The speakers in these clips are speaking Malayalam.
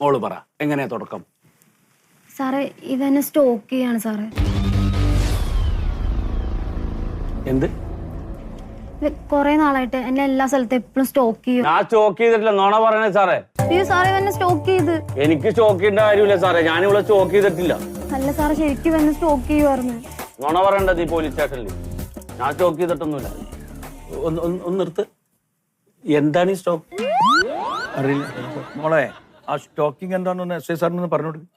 മോള് പറ, എങ്ങനെയാ തുടക്കം? സാറേ ഇവനെ സ്റ്റോക്ക് ചെയ്യാണ് സാറേ. എന്ത്? കൊറേ നാളായിട്ട് എന്നെ എല്ലാ സ്ഥലത്തും എപ്പോഴും സ്റ്റോക്ക് ചെയ്യും. ഞാൻ സ്റ്റോക്ക് ചെയ്തിട്ടില്ല, നോണ പറയണേ സാറേ. അയ്യോ സാറേ ഇവനെ സ്റ്റോക്ക് ചെയ്ത്. എനിക്ക് സ്റ്റോക്ക് ചെയ്യേണ്ട കാര്യമില്ല സാറേ, ഞാൻ ഇവിടെ സ്റ്റോക്ക് ചെയ്തിട്ടില്ല. അല്ല സാറേ ശരിക്കും ഇവനെ സ്റ്റോക്ക് ചെയ്യുമായിരുന്നു. നോണ പറയണ്ടത് ഈ പോലീസ് സ്റ്റേഷനിൽ. ഞാൻ സ്റ്റോക്ക് ചെയ്തിട്ടൊന്നുമില്ല. ഒന്ന് നിർത്ത്. എന്താണ് ഈ സ്റ്റോക്ക്? അറിയില്ല മോളെ. ആ സ്റ്റോക്കിംഗ് എന്താണെന്ന് എസ് ഐ സാറിനൊന്ന് പറഞ്ഞു കൊടുക്കും.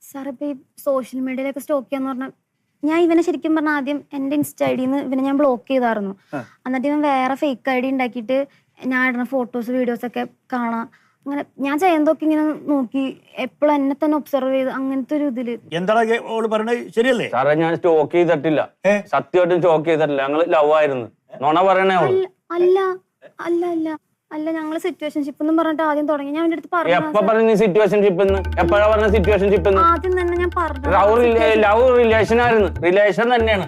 സാർ ഇപ്പൊ ഈ സോഷ്യൽ മീഡിയയിലൊക്കെ സ്റ്റോക്ക് ചെയ്യാന്ന് പറഞ്ഞാൽ ഞാൻ ഇവനെ ശരിക്കും പറഞ്ഞാൽ ആദ്യം എന്റെ ഇൻസ്റ്റ ഐഡിന്ന് ഇവനെ ഞാൻ ബ്ലോക്ക് ചെയ്തായിരുന്നു. എന്നിട്ട് ഇവൻ വേറെ ഫേക്ക് ഐഡി ഉണ്ടാക്കിയിട്ട് ഞാൻ ഇടുന്ന ഫോട്ടോസ് വീഡിയോസ് ഒക്കെ കാണാം. അങ്ങനെ ഞാൻ ചെയ്യുന്നതൊക്കെ ഇങ്ങനെ നോക്കി എപ്പോഴും എന്നെ തന്നെ ഒബ്സർവ് ചെയ്ത് അങ്ങനത്തെ ഒരു ഇതില്. എന്താണ് ഓള് പറയണത്? ശരിയല്ലേ സാറേ? ഞാൻ സ്റ്റോക്ക് ചെയ്തിട്ടില്ല, സത്യമായിട്ടും സ്റ്റോക്ക് ചെയ്തിട്ടില്ല. ഞങ്ങൾ ലവ് ആയിരുന്നു. നോണ പറയണേ. അല്ല അല്ല അല്ല അല്ല ഞങ്ങള് സിറ്റുവേഷൻഷിപ്പ് എന്നും പറഞ്ഞിട്ട് ആദ്യം തുടങ്ങി. ഞാൻ അടുത്ത് പറഞ്ഞു സിറ്റുവേഷൻഷിപ്പ് എപ്പോഴാ പറഞ്ഞ? സിറ്റുവേഷൻഷിപ്പ് ആദ്യം തന്നെ ഞാൻ പറഞ്ഞു ലവ് റിലേഷൻ ആയിരുന്നു. റിലേഷൻ തന്നെയാണ്.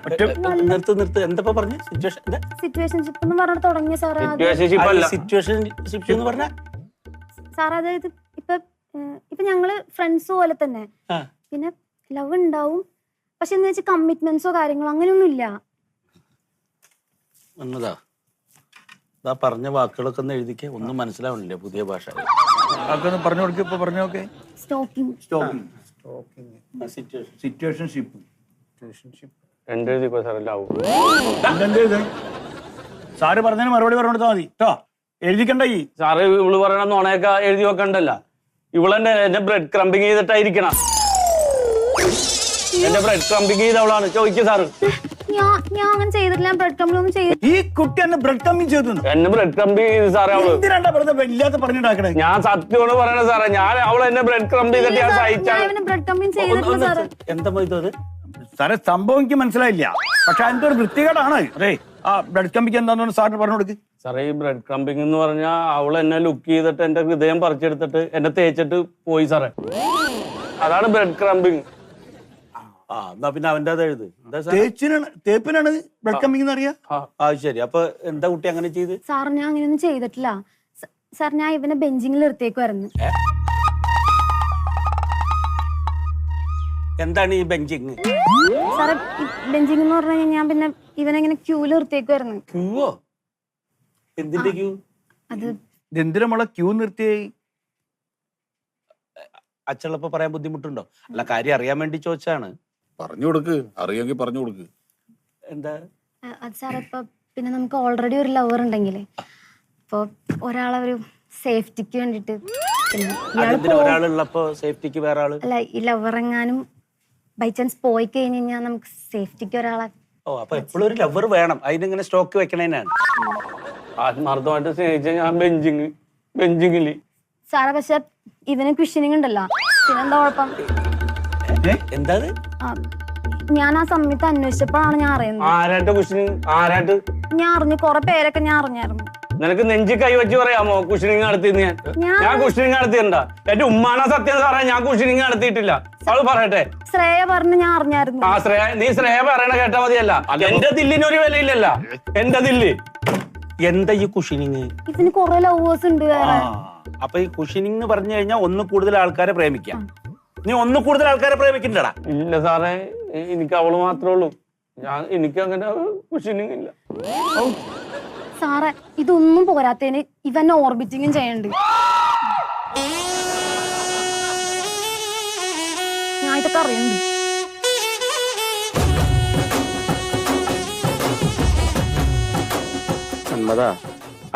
നിർത്ത്. എന്താ പറഞ്ഞു? സിറ്റുവേഷൻഷിപ്പ് എന്ന് പറഞ്ഞിട്ട് തുടങ്ങിയ സാറേ. സിറ്റുവേഷൻഷിപ്പ് എന്ന് പറഞ്ഞ സാർ അതായത് ഇപ്പൊ ഞങ്ങള് ഫ്രണ്ട്സ് പോലെ തന്നെ, പിന്നെ ലവ് ഉണ്ടാവും, പക്ഷെ എന്ന് വെച്ചാൽ കമ്മിറ്റ്മെന്റ്സോ കാര്യങ്ങളോ അങ്ങനെയൊന്നും ഇല്ല. പറഞ്ഞ വാക്കുകളൊക്കെ ഒന്ന് എഴുതിക്കേ. ഒന്നും മനസ്സിലാവണില്ല പുതിയ ഭാഷ. പറഞ്ഞു കൊടുക്ക. ഇപ്പൊ പറഞ്ഞു നോക്കേ. സിറ്റുവേഷൻഷിപ്പ് സാറ് പറഞ്ഞതിന് മറുപടി പറഞ്ഞു കൊടുത്താൽ മതി കേട്ടോ. എഴുതിക്കണ്ട. ഈ സാറ് ഇവള് പറയണ നോണയൊക്കെ എഴുതി വെക്കണ്ടല്ല. ഇവളെന്നെ എന്നെ ബ്രെഡ് ക്രംബിങ് ചെയ്തിട്ടായിരിക്കണം. എന്റെ ബ്രെഡ് ക്രംബിങ് ചെയ്തവളാണ്. ചോദിക്കുക സാറ്. ഞാൻ അങ്ങനെ ചെയ്തിട്ടില്ല. ബ്രെഡ് ക്രംബിംഗ് ഒന്നും ചെയ്തു. ഈ കുട്ടി എന്നെ ബ്രെഡ് ക്രംബിംഗ് ചെയ്തു. എന്നെ ബ്രെഡ് ക്രംബിംഗ് ചെയ്ത് സാറേ. ഇല്ലാത്ത പറഞ്ഞിട്ടാക്കണേ. ഞാൻ സത്യമാണ് പറയണേ സാറേ. ഞാൻ അവളെ എന്നെ ബ്രെഡ് ക്രംബ് ചെയ്തിട്ട് ഞാൻ സഹിച്ചാണ്. ബ്രെഡ് ക്രംബിംഗ് ചെയ്തിട്ടില്ല സാറേ. എന്താ പോയത് സാറേ? സംഭവം എനിക്ക് മനസ്സിലായില്ല, പക്ഷെ അതിന്റെ ഒരു വൃത്തികേടാണ്. അതെ, ആ ബ്രെഡ് ക്രംബിംഗ് എന്താണെന്ന് സാറിന് പറഞ്ഞു കൊടുക്ക്. സാറേ ഈ ബ്രെഡ് ക്രംബിംഗ് എന്ന് പറഞ്ഞാൽ അവൾ എന്നെ ലുക്ക് ചെയ്തിട്ട് എന്റെ ഹൃദയം പറിച്ചെടുത്തിട്ട് എന്നെ തേച്ചിട്ട് പോയി സാറേ. അതാണ് ബ്രെഡ് ക്രംബിംഗ്. പിന്നെ അവന്റെ എഴുത്. തേപ്പിനാണ് ബ്രെഡ് ക്രംബിംഗ് എന്ന് അറിയാം. ശരി. അപ്പൊ എന്താ കുട്ടി അങ്ങനെ ചെയ്ത്? സാർ ഞാൻ അങ്ങനെയൊന്നും ചെയ്തിട്ടില്ല സാർ. ഞാൻ ഇവനെ ബെഞ്ചിങ്ങിൽ നിർത്തിയേക്കുമായിരുന്നു. എന്താണ് ഈ ബെഞ്ചിങ്? സാറേ ബെഞ്ചിങ് എന്ന് പറഞ്ഞു കഴിഞ്ഞാൽ ഞാൻ പിന്നെ ഇവനെങ്ങനെ ക്യൂല് നിർത്തിയേക്കുമായിരുന്നു. ക്യൂവോ? എന്തിന്റെ ക്യൂ? അത് എന്തിനാ മോളെ ക്യൂ നിർത്തിയേ? അച്ഛളപ്പോ പറയാൻ ബുദ്ധിമുട്ടുണ്ടോ? അല്ല, കാര്യം അറിയാൻ വേണ്ടി ചോദിച്ചാണ്. പറഞ്ഞു കൊടുക്ക്, അറിയാമെങ്കിൽ പറഞ്ഞു കൊടുക്ക്. എന്താ അത് സാറേ? ഇപ്പൊ പിന്നെ നമുക്ക് ഓൾറെഡി ഒരു ലവർ ഉണ്ടെങ്കിലേ, ഇപ്പൊ ഒരാളെ ഒരു സേഫ്റ്റിക്ക് വേണ്ടിട്ട്, ഒരാളുള്ളപ്പോ സേഫ്റ്റിക്ക് വേറെ ആള്. അല്ല, ഈ ലവർ എങ്ങാനും ബൈ ചാൻസ് പോയി കഴിഞ്ഞ് കഴിഞ്ഞാൽ നമുക്ക് സേഫ്റ്റിക്ക് ഒരാളെ. ഓ, അപ്പൊ എപ്പോഴും ഒരു ലവർ വേണം. അതിനിങ്ങനെ സ്റ്റോക്ക് വെക്കണേനാണ്. ആത്മാർത്ഥമായിട്ട് സ്നേഹിച്ച ഞാൻ ബെഞ്ചിങ്ങില് സാറേ. പക്ഷെ ഇവന് ക്വസ്റ്റ്യനിങ് ഉണ്ടല്ലോ, പിന്നെന്താ കുഴപ്പം? എന്താ ഞാൻ ആ സമയത്ത് അന്വേഷിച്ചപ്പോഴാണ് ഞാൻ അറിയുന്നത്. ഞാൻ അറിഞ്ഞു, കൊറേ പേരൊക്കെ ഞാൻ അറിഞ്ഞായിരുന്നു. നിനക്ക് നെഞ്ചി കൈ വെച്ച് പറയാമോ കുഷനിങ് നടത്തിന്ന്? ഞാൻ കുഷനിങ് നടത്തിയിട്ടുണ്ടാ? എന്റെ ഉമ്മാണ സത്യം സാറേ, ഞാൻ കുഷനിങ് നടത്തിയിട്ടില്ല. അവള് പറയട്ടെ. ശ്രേയ പറഞ്ഞു, ഞാൻ അറിഞ്ഞായിരുന്നു. ആ ശ്രേയ, നീ ശ്രേയ പറയണ കേട്ടാ മതിയല്ല. എന്റെ ദില്ലിനൊരു വിലയില്ലല്ല. എന്റെ ദില്ല് എന്താ ഈ കുഷനിങ്? ഇതിന് കൊറേ ലവേഴ്സ് ഉണ്ട്. അപ്പൊ ഈ കുഷനിങ് എന്ന് പറഞ്ഞു കഴിഞ്ഞാൽ ഒന്ന് കൂടുതൽ ആൾക്കാരെ പ്രേമിക്കാം. നീ ഒന്ന് കൂടുതൽ ആൾക്കാരെ പ്രേമിക്കണ്ടടാ? ഇല്ല സാറേ, എനിക്ക് അവള് മാത്രമേ ഉള്ളൂ. എനിക്ക് അങ്ങനെ കുഷനിങ് ഇല്ല. സാറേ ഇതൊന്നും പോരാത്തതിന് ഇവൻ ഓർബിറ്റിങ്ങും ചെയ്യണ്ട്. ഞാൻ ഇതൊക്കെ അറിയണ്ട്.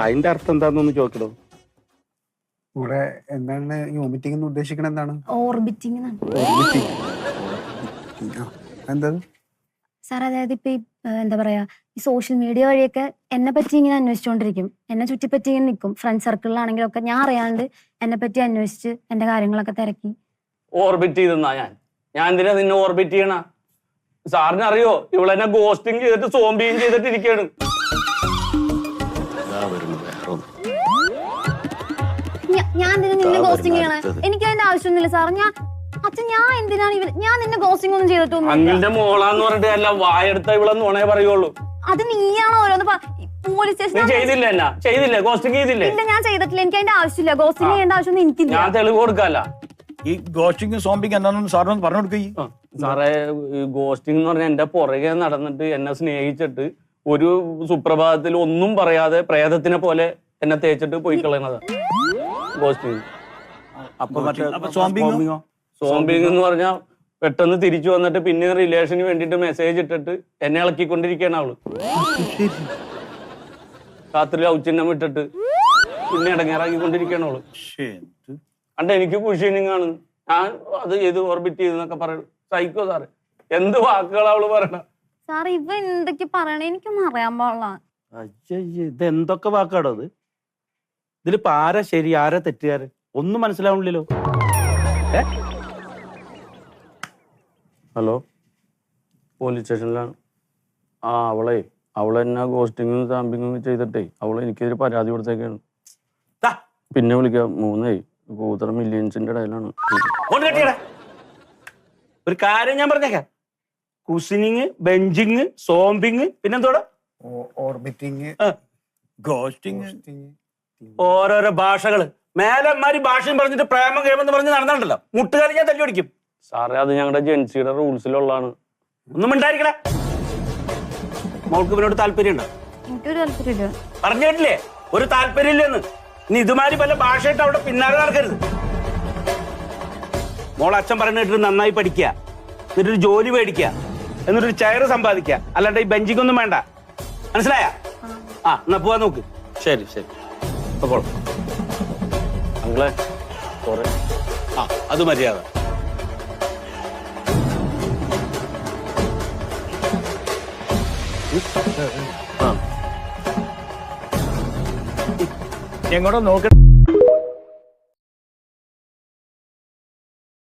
അതിന്റെ അർത്ഥം എന്താന്നൊന്ന് ചോദിക്കണോ? ഇവിടെ എന്താണ് ഈ വോമിറ്റിംഗ് ഉദ്ദേശിക്കണത്? എന്താണ് ഓർബിറ്റിംഗ്? എന്താ സാർ? അതായത് ഇപ്പൊ എന്താ പറയാ, ഈ സോഷ്യൽ മീഡിയ വഴിയൊക്കെ എന്നെ പറ്റി ഇങ്ങനെ അന്വേഷിച്ചുകൊണ്ടിരിക്കും. എന്നെ ചുറ്റിപ്പറ്റി ഇങ്ങനെ നിൽക്കും. ഫ്രണ്ട് സർക്കിളിലാണെങ്കിലും ഒക്കെ ഞാൻ അറിയാണ്ട് എന്നെ പറ്റി അന്വേഷിച്ച് എന്റെ കാര്യങ്ങളൊക്കെ തിരക്കി ഓർബിറ്റ് ചെയ്തെന്നാ ഞാൻ എന്തിനാ നിന്നെ ഓർബിറ്റ് ചെയ്യണ? സാറിന് അറിയോ ഇവളെന്നെ ഗോസ്റ്റിംഗ് ചെയ്തിട്ട് സോംബിയും ചെയ്തിട്ട് ഇരിക്കാണ്. ഞാൻ എന്തിനാ നിന്നെ ഗോസ്റ്റിംഗ് ചെയ്യണേ? എനിക്ക് അതിന്റെ ആവശ്യമൊന്നുമില്ല സാർ. ഞാൻ എന്തിനാണ് ഞാൻ നിന്നെ ഗോസ്റ്റിംഗ് ഒന്നും ചെയ്തിട്ടൊന്നും. അങ്കിളിന്റെ മോളാന്ന് പറഞ്ഞിട്ട് അല്ല, വായെടുത്ത ഇവളെന്ന് ഉണേ പറയുള്ളൂ. അത് നീയാണോ ഓരോന്ന് പോലീസ് നീ സ്റ്റേഷൻ ചെയ്തില്ല എന്നാ ചെയ്തില്ലേ ഗോസ്റ്റിംഗ് ചെയ്തില്ലേ ഇല്ല ഞാൻ ചെയ്തിട്ടില്ല. എനിക്ക് അതിന്റെ ആവശ്യമില്ല. ഗോസ്റ്റിംഗ് ചെയ്യേണ്ട ആവശ്യമൊന്നും എനിക്കില്ല. ഞാൻ തെളിവ് കൊടുക്കാല്ല. ഈ ഗോസ്റ്റിംഗ് സോംബിങ് എന്താണെന്ന് സാറിനൊന്ന് പറഞ്ഞു കൊടുക്കുക. സാറേ ഈ ഗോസ്റ്റിംഗ് എന്ന് പറഞ്ഞാൽ എന്റെ പുറകെ നടന്നിട്ട് എന്നെ സ്നേഹിച്ചിട്ട് ഒരു സുപ്രഭാതത്തിൽ ഒന്നും പറയാതെ പ്രേതത്തിനെ പോലെ എന്നെ തേച്ചിട്ട് പോയി കളയണത് ഗോസ്റ്റിംഗ്. അപ്പൊ സോംബിങ്ങോ? സോംബിങ് എന്ന് പറഞ്ഞാൽ പെട്ടെന്ന് തിരിച്ചു വന്നിട്ട് പിന്നെ റിലേഷന് വേണ്ടിട്ട് മെസ്സേജ് ഇട്ടിട്ട് എന്നെ ഇളക്കിക്കൊണ്ടിരിക്കുകയാണ് അവള്. രാത്രി ഔച്ചിന്നം ഇട്ടിട്ട് പിന്നെ ഇടങ്ങേറാക്കിക്കൊണ്ടിരിക്കുകയാണ് അവള്. അണ്ട് എനിക്ക് കുഷീനിങ് ആണ്, ഞാൻ അത് ചെയ്ത് ഓർബിറ്റ് ചെയ്തെന്നൊക്കെ പറയും. സഹിക്കോ സാറ്? എന്ത് വാക്കുകളാ അവള് പറയണ? സാർ ഇവ എന്തൊക്കെ പറയണേ എനിക്കൊന്നും അറിയാൻ പാടില്ല. ഇത് എന്തൊക്കെ വാക്കാടോ ഇത്? ഇതിലിപ്പോ ആരാ ശരി ആരാ തെറ്റുകാരൻ ഒന്നും മനസ്സിലാവണില്ലല്ലോ. ഹലോ, പോലീസ് സ്റ്റേഷനിലാണ്. അവളെന്നാ ഗോസ്റ്റിങ്ങും സാമ്പിങ്ങും ചെയ്തിട്ടേ അവള് എനിക്കെതിരെ പരാതി കൊടുത്തേക്കാണ്. പിന്നെ വിളിക്കാം. 3 കൂതറ മില്യൻസിന്റെ ഇടയിലാണ്. ഒരു കാര്യം ഞാൻ പറഞ്ഞേക്കാം. കുസിനിങ്, ബെഞ്ചിങ്, സോംബിങ്, പിന്നെന്തോടാ ഓർബിറ്റിങ്, ഗോസ്റ്റിംഗ്, ഓരോരോ ഭാഷകള്. മേലന്മാര് ഭാഷയും പറഞ്ഞിട്ട് പ്രേമം കേമെന്ന് പറഞ്ഞ് നടന്നിട്ടുണ്ടല്ലോ, മുട്ടുകാരി ഞാൻ തല്ലി പിടിക്കും. സാറേ അത് ഞങ്ങളുടെ ജെൻസിയുടെ റൂൾസിലുള്ളതാണ്. ഒന്നും ഉണ്ടായിരിക്കണേ. മോൾക്ക് ഇവനോട് താല്പര്യം ഉണ്ടോ? എനിക്കൊരു താല്പര്യമില്ല. പറഞ്ഞു കേട്ടില്ലേ ഒരു താല്പര്യം ഇല്ലെന്ന്. ഇനി ഇതുമാതിരി പല ഭാഷയായിട്ട് അവിടെ പിന്നാലെ നടക്കരുത്. മോൾ അച്ഛൻ പറഞ്ഞു കേട്ടിട്ട് നന്നായി പഠിക്കുക, എന്നിട്ടൊരു ജോലി മേടിക്കുക, എന്നിട്ടൊരു ചെയർ സമ്പാദിക്കുക. അല്ലാണ്ട് ഈ ബെഞ്ചിക്കൊന്നും വേണ്ട. മനസ്സിലായ? എന്നാ പോവാൻ നോക്ക്. ശരി ശരി അങ്ങളെ അത് മര്യാദ. എങ്ങോട്ടോ നോക്കട്ടെ.